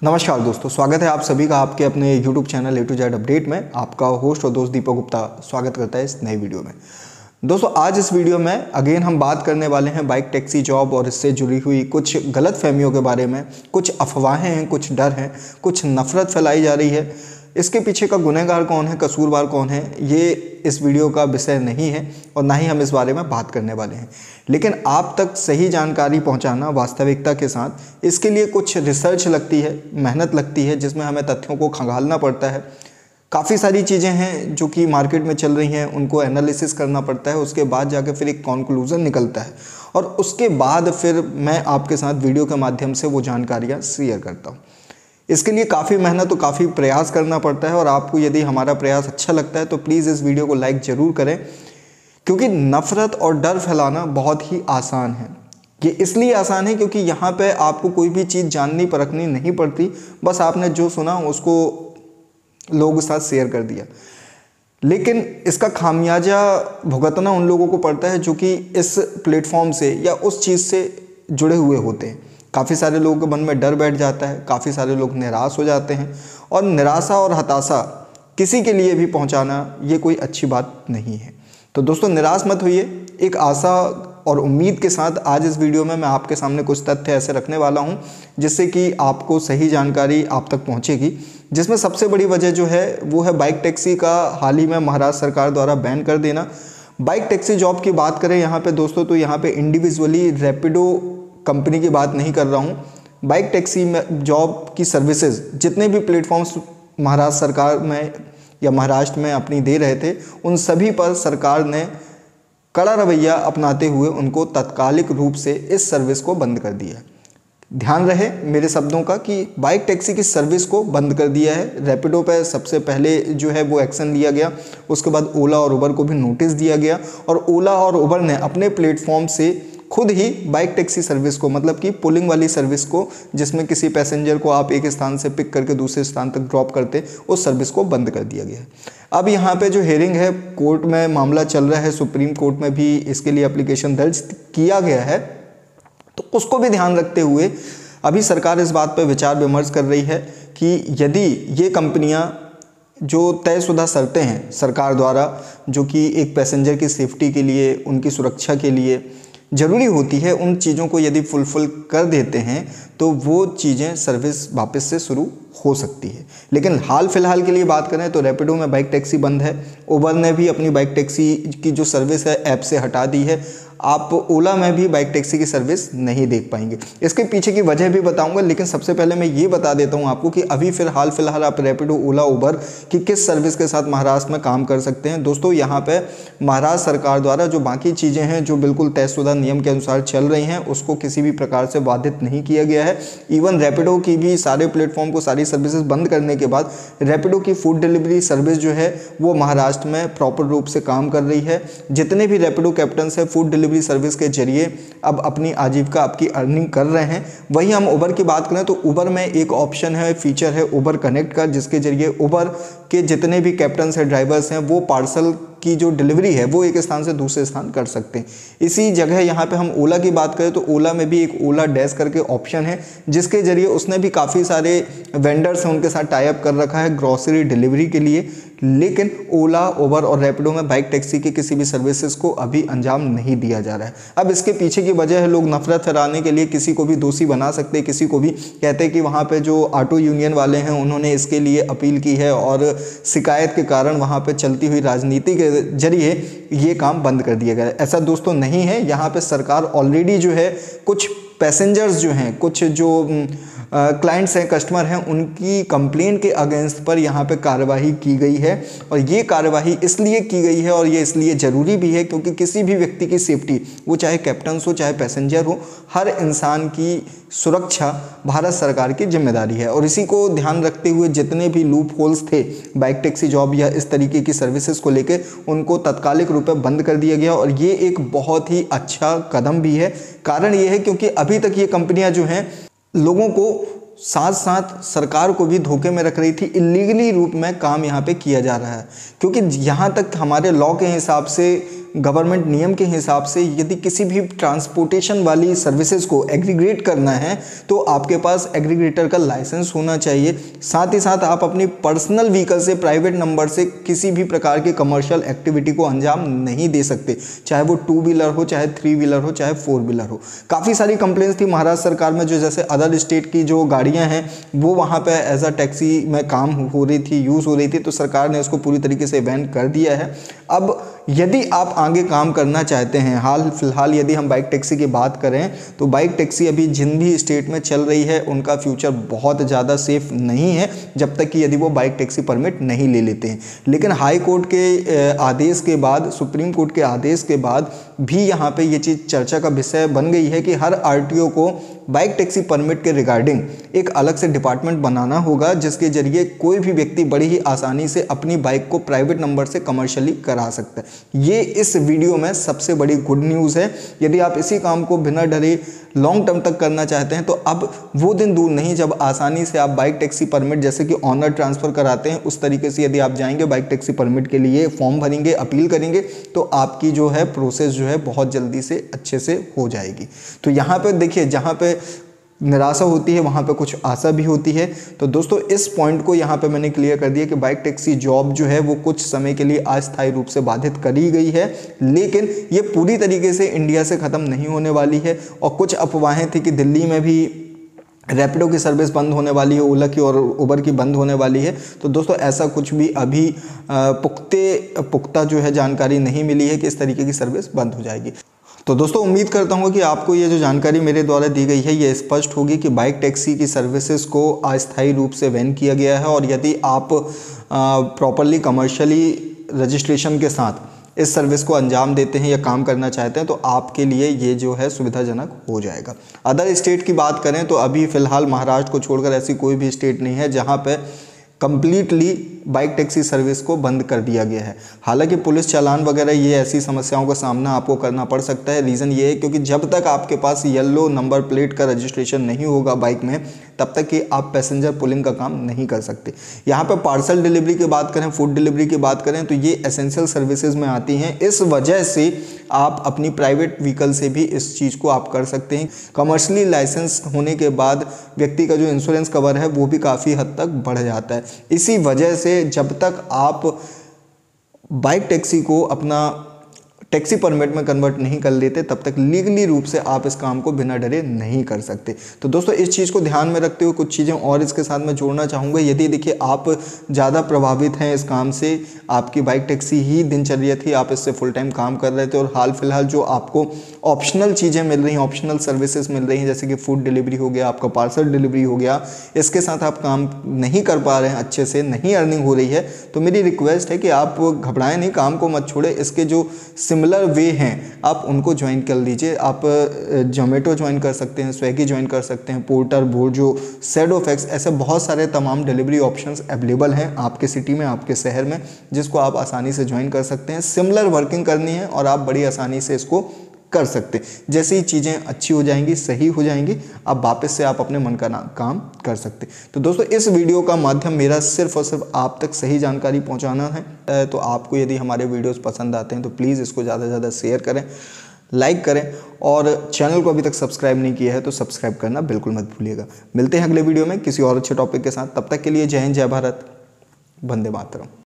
नमस्कार दोस्तों, स्वागत है आप सभी का आपके अपने YouTube channel A to Z update में। आपका होस्ट और दोस्त दीपक गुप्ता स्वागत करता है इस नए वीडियो में। दोस्तों आज इस वीडियो में अगेन हम बात करने वाले हैं बाइक टैक्सी जॉब और इससे जुड़ी हुई कुछ गलत फहमियों के बारे में। कुछ अफवाहें हैं, कुछ डर हैं, कुछ नफरत फैलाई जा रही है। इसके पीछे का गुनहगार कौन है, कसूरवार कौन है, ये इस वीडियो का विषय नहीं है और ना ही हम इस बारे में बात करने वाले हैं। लेकिन आप तक सही जानकारी पहुंचाना वास्तविकता के साथ, इसके लिए कुछ रिसर्च लगती है, मेहनत लगती है, जिसमें हमें तथ्यों को खंगालना पड़ता है। काफ़ी सारी चीज़ें हैं जो कि मार्केट में चल रही हैं, उनको एनालिसिस करना पड़ता है। उसके बाद जाके फिर एक कंक्लूजन निकलता है और उसके बाद फिर मैं आपके साथ वीडियो के माध्यम से वो जानकारियाँ शेयर करता हूँ। इसके लिए काफ़ी मेहनत और काफ़ी प्रयास करना पड़ता है और आपको यदि हमारा प्रयास अच्छा लगता है तो प्लीज़ इस वीडियो को लाइक ज़रूर करें, क्योंकि नफ़रत और डर फैलाना बहुत ही आसान है। ये इसलिए आसान है क्योंकि यहाँ पे आपको कोई भी चीज़ जाननी परखनी नहीं पड़ती, बस आपने जो सुना उसको लोगों के साथ शेयर कर दिया। लेकिन इसका खामियाजा भुगतना उन लोगों को पड़ता है जो कि इस प्लेटफॉर्म से या उस चीज़ से जुड़े हुए होते हैं। काफ़ी सारे लोगों के मन में डर बैठ जाता है, काफ़ी सारे लोग निराश हो जाते हैं और निराशा और हताशा किसी के लिए भी पहुंचाना ये कोई अच्छी बात नहीं है। तो दोस्तों निराश मत होइए, एक आशा और उम्मीद के साथ आज इस वीडियो में मैं आपके सामने कुछ तथ्य ऐसे रखने वाला हूं जिससे कि आपको सही जानकारी आप तक पहुंचेगी। जिसमें सबसे बड़ी वजह जो है वो है बाइक टैक्सी का हाल ही में महाराष्ट्र सरकार द्वारा बैन कर देना। बाइक टैक्सी जॉब की बात करें यहाँ पे दोस्तों, तो यहाँ पे इंडिविजुअली रैपिडो कंपनी की बात नहीं कर रहा हूँ। बाइक टैक्सी में जॉब की सर्विसेज जितने भी प्लेटफॉर्म्स महाराष्ट्र सरकार में या महाराष्ट्र में अपनी दे रहे थे, उन सभी पर सरकार ने कड़ा रवैया अपनाते हुए उनको तात्कालिक रूप से इस सर्विस को बंद कर दिया है। ध्यान रहे मेरे शब्दों का कि बाइक टैक्सी की सर्विस को बंद कर दिया है। रैपिडो पे सबसे पहले जो है वो एक्शन लिया गया, उसके बाद ओला और उबर को भी नोटिस दिया गया और ओला और उबर ने अपने प्लेटफॉर्म से खुद ही बाइक टैक्सी सर्विस को, मतलब कि पुलिंग वाली सर्विस को, जिसमें किसी पैसेंजर को आप एक स्थान से पिक करके दूसरे स्थान तक ड्रॉप करते, उस सर्विस को बंद कर दिया गया है। अब यहाँ पे जो हेयरिंग है, कोर्ट में मामला चल रहा है, सुप्रीम कोर्ट में भी इसके लिए एप्लीकेशन दर्ज किया गया है। तो उसको भी ध्यान रखते हुए अभी सरकार इस बात पर विचार विमर्श कर रही है कि यदि ये कंपनियां जो तयशुदा शर्तें हैं सरकार द्वारा, जो कि एक पैसेंजर की सेफ्टी के लिए, उनकी सुरक्षा के लिए ज़रूरी होती है, उन चीज़ों को यदि फुलफिल कर देते हैं तो वो चीज़ें सर्विस वापस से शुरू हो सकती है। लेकिन हाल फिलहाल के लिए बात करें तो रैपिडो में बाइक टैक्सी बंद है। उबर ने भी अपनी बाइक टैक्सी की जो सर्विस है ऐप से हटा दी है। आप ओला में भी बाइक टैक्सी की सर्विस नहीं देख पाएंगे। इसके पीछे की वजह भी बताऊंगा, लेकिन सबसे पहले मैं ये बता देता हूं आपको कि अभी हाल फिलहाल आप रैपिडो, ओला, उबर की किस सर्विस के साथ महाराष्ट्र में काम कर सकते हैं। दोस्तों यहाँ पे महाराष्ट्र सरकार द्वारा जो बाकी चीज़ें हैं जो बिल्कुल तयशुदा नियम के अनुसार चल रही हैं, उसको किसी भी प्रकार से बाधित नहीं किया गया है। इवन रैपिडो की भी सारे प्लेटफॉर्म को, सारी सर्विसेज बंद करने के बाद रैपिडो की फूड डिलीवरी सर्विस जो है वो महाराष्ट्र में प्रॉपर रूप से काम कर रही है। जितने भी रैपिडो कैप्टन्स है फूड डिलीवरी सर्विस के जरिए अब अपनी आजीविका, आपकी अर्निंग कर रहे हैं। वहीं हम उबर की बात करें तो उबर में एक ऑप्शन है, फीचर है उबर कनेक्ट का, जिसके जरिए उबर के जितने भी कैप्टन्स हैं, ड्राइवर्स हैं, वो पार्सल की जो डिलीवरी है वो एक स्थान से दूसरे स्थान कर सकते हैं। इसी जगह यहाँ पे हम ओला की बात करें तो ओला में भी एक ओला डैश करके ऑप्शन है, जिसके जरिए उसने भी काफ़ी सारे वेंडर्स हैं उनके साथ टाई अप कर रखा है ग्रॉसरी डिलीवरी के लिए। लेकिन ओला, उबर और रैपिडो में बाइक टैक्सी की किसी भी सर्विसेज को अभी अंजाम नहीं दिया जा रहा है। अब इसके पीछे की वजह है, लोग नफरत फैलाने के लिए किसी को भी दोषी बना सकते हैं, किसी को भी कहते हैं कि वहाँ पे जो ऑटो यूनियन वाले हैं उन्होंने इसके लिए अपील की है और शिकायत के कारण वहाँ पे चलती हुई राजनीति के जरिए ये काम बंद कर दिया गया है। ऐसा दोस्तों नहीं है। यहाँ पे सरकार ऑलरेडी जो है कुछ पैसेंजर्स जो हैं, कुछ जो क्लाइंट्स हैं, कस्टमर हैं, उनकी कंप्लेंट के अगेंस्ट पर यहाँ पे कार्रवाई की गई है। और ये कार्रवाई इसलिए की गई है और ये इसलिए ज़रूरी भी है क्योंकि किसी भी व्यक्ति की सेफ्टी, वो चाहे कैप्टन्स हो चाहे पैसेंजर हो, हर इंसान की सुरक्षा भारत सरकार की जिम्मेदारी है। और इसी को ध्यान रखते हुए जितने भी लूप होल्स थे बाइक टैक्सी जॉब या इस तरीके की सर्विसेज को लेकर, उनको तात्कालिक रूप में बंद कर दिया गया और ये एक बहुत ही अच्छा कदम भी है। कारण ये है क्योंकि अभी तक ये कंपनियां जो हैं लोगों को साथ साथ सरकार को भी धोखे में रख रही थी। इलीगली रूप में काम यहाँ पे किया जा रहा है, क्योंकि यहाँ तक हमारे लॉ के हिसाब से गवर्नमेंट नियम के हिसाब से यदि किसी भी ट्रांसपोर्टेशन वाली सर्विसेज को एग्रीगेट करना है तो आपके पास एग्रीगेटर का लाइसेंस होना चाहिए। साथ ही साथ आप अपनी पर्सनल व्हीकल से, प्राइवेट नंबर से किसी भी प्रकार की कमर्शियल एक्टिविटी को अंजाम नहीं दे सकते, चाहे वो 2 व्हीलर हो, चाहे 3 व्हीलर हो, चाहे 4 व्हीलर हो। काफ़ी सारी कंप्लेंट्स थी महाराष्ट्र सरकार में, जो जैसे अदर स्टेट की जो गाड़ियाँ हैं वो वहाँ पर एज अ टैक्सी में काम हो रही थी, यूज़ हो रही थी, तो सरकार ने इसको पूरी तरीके से बैन कर दिया है। अब यदि आप आगे काम करना चाहते हैं, हाल फिलहाल यदि हम बाइक टैक्सी की बात करें तो बाइक टैक्सी अभी जिन भी स्टेट में चल रही है उनका फ्यूचर बहुत ज़्यादा सेफ नहीं है जब तक कि यदि वो बाइक टैक्सी परमिट नहीं ले लेते हैं। लेकिन हाई कोर्ट के आदेश के बाद, सुप्रीम कोर्ट के आदेश के बाद भी यहाँ पे ये चीज़ चर्चा का विषय बन गई है कि हर आरटीओ को बाइक टैक्सी परमिट के रिगार्डिंग एक अलग से डिपार्टमेंट बनाना होगा, जिसके जरिए कोई भी व्यक्ति बड़ी ही आसानी से अपनी बाइक को प्राइवेट नंबर से कमर्शियली करा सकता है। ये इस वीडियो में सबसे बड़ी गुड न्यूज़ है। यदि आप इसी काम को बिना डरे लॉन्ग टर्म तक करना चाहते हैं तो अब वो दिन दूर नहीं जब आसानी से आप बाइक टैक्सी परमिट, जैसे कि ऑनर ट्रांसफ़र कराते हैं उस तरीके से यदि आप जाएंगे बाइक टैक्सी परमिट के लिए, फॉर्म भरेंगे, अपील करेंगे, तो आपकी जो है प्रोसेस जो है बहुत जल्दी से अच्छे से हो जाएगी। तो यहाँ पे देखिए, जहाँ पे निराशा होती है वहाँ पे कुछ आशा भी होती है। तो दोस्तों इस पॉइंट को यहाँ पे मैंने क्लियर कर दिया कि बाइक टैक्सी जॉब जो है वो कुछ समय के लिए अस्थायी रूप से बाधित करी गई है, लेकिन ये पूरी तरीके से इंडिया से ख़त्म नहीं होने वाली है। और कुछ अफवाहें थी कि दिल्ली में भी रैपिडो की सर्विस बंद होने वाली है, ओला की और उबर की बंद होने वाली है। तो दोस्तों ऐसा कुछ भी अभी पुख्ता जो है जानकारी नहीं मिली है कि इस तरीके की सर्विस बंद हो जाएगी। तो दोस्तों उम्मीद करता हूँ कि आपको ये जो जानकारी मेरे द्वारा दी गई है ये स्पष्ट होगी कि बाइक टैक्सी की सर्विसेज को अस्थायी रूप से बैन किया गया है, और यदि आप प्रॉपरली कमर्शियली रजिस्ट्रेशन के साथ इस सर्विस को अंजाम देते हैं या काम करना चाहते हैं तो आपके लिए ये जो है सुविधाजनक हो जाएगा। अदर स्टेट की बात करें तो अभी फ़िलहाल महाराष्ट्र को छोड़कर ऐसी कोई भी स्टेट नहीं है जहाँ पे कंप्लीटली बाइक टैक्सी सर्विस को बंद कर दिया गया है। हालांकि पुलिस चालान वगैरह ये ऐसी समस्याओं का सामना आपको करना पड़ सकता है। रीज़न ये है क्योंकि जब तक आपके पास येलो नंबर प्लेट का रजिस्ट्रेशन नहीं होगा बाइक में, तब तक कि आप पैसेंजर पुलिंग का काम नहीं कर सकते। यहाँ पे पार्सल डिलीवरी की बात करें, फूड डिलीवरी की बात करें तो ये एसेंशियल सर्विसेज में आती हैं। इस वजह से आप अपनी प्राइवेट व्हीकल से भी इस चीज़ को आप कर सकते हैं। कमर्शियली लाइसेंस होने के बाद व्यक्ति का जो इंश्योरेंस कवर है वो भी काफ़ी हद तक बढ़ जाता है। इसी वजह से जब तक आप बाइक टैक्सी को अपना टैक्सी परमिट में कन्वर्ट नहीं कर लेते तब तक लीगली रूप से आप इस काम को बिना डरे नहीं कर सकते। तो दोस्तों इस चीज़ को ध्यान में रखते हुए कुछ चीज़ें और इसके साथ मैं जोड़ना चाहूँगा। यदि देखिए आप ज़्यादा प्रभावित हैं इस काम से, आपकी बाइक टैक्सी ही दिनचर्या थी, आप इससे फुल टाइम काम कर रहे थे और हाल फिलहाल जो आपको ऑप्शनल चीज़ें मिल रही हैं, ऑप्शनल सर्विसेज मिल रही हैं, जैसे कि फूड डिलीवरी हो गया, आपका पार्सल डिलीवरी हो गया, इसके साथ आप काम नहीं कर पा रहे हैं अच्छे से, नहीं अर्निंग हो रही है, तो मेरी रिक्वेस्ट है कि आप घबराएं नहीं, काम को मत छोड़े। इसके जो सिमिलर वे हैं आप उनको ज्वाइन कर लीजिए। आप जोमेटो ज्वाइन कर सकते हैं, स्विगी ज्वाइन कर सकते हैं, पोर्टर, बोर्जो, सेडोफैक्स, ऐसे बहुत सारे तमाम डिलीवरी ऑप्शंस अवेलेबल हैं आपके सिटी में, आपके शहर में, जिसको आप आसानी से ज्वाइन कर सकते हैं। सिमिलर वर्किंग करनी है और आप बड़ी आसानी से इसको कर सकते हैं। जैसे ही चीज़ें अच्छी हो जाएंगी, सही हो जाएंगी, अब वापस से आप अपने मन का काम कर सकते। तो दोस्तों इस वीडियो का माध्यम मेरा सिर्फ और सिर्फ आप तक सही जानकारी पहुंचाना है। तो आपको यदि हमारे वीडियोस पसंद आते हैं तो प्लीज़ इसको ज़्यादा से ज़्यादा शेयर करें, लाइक करें, और चैनल को अभी तक सब्सक्राइब नहीं किया है तो सब्सक्राइब करना बिल्कुल मत भूलिएगा। मिलते हैं अगले वीडियो में किसी और अच्छे टॉपिक के साथ। तब तक के लिए जय हिंद, जय भारत, वंदे मातरम।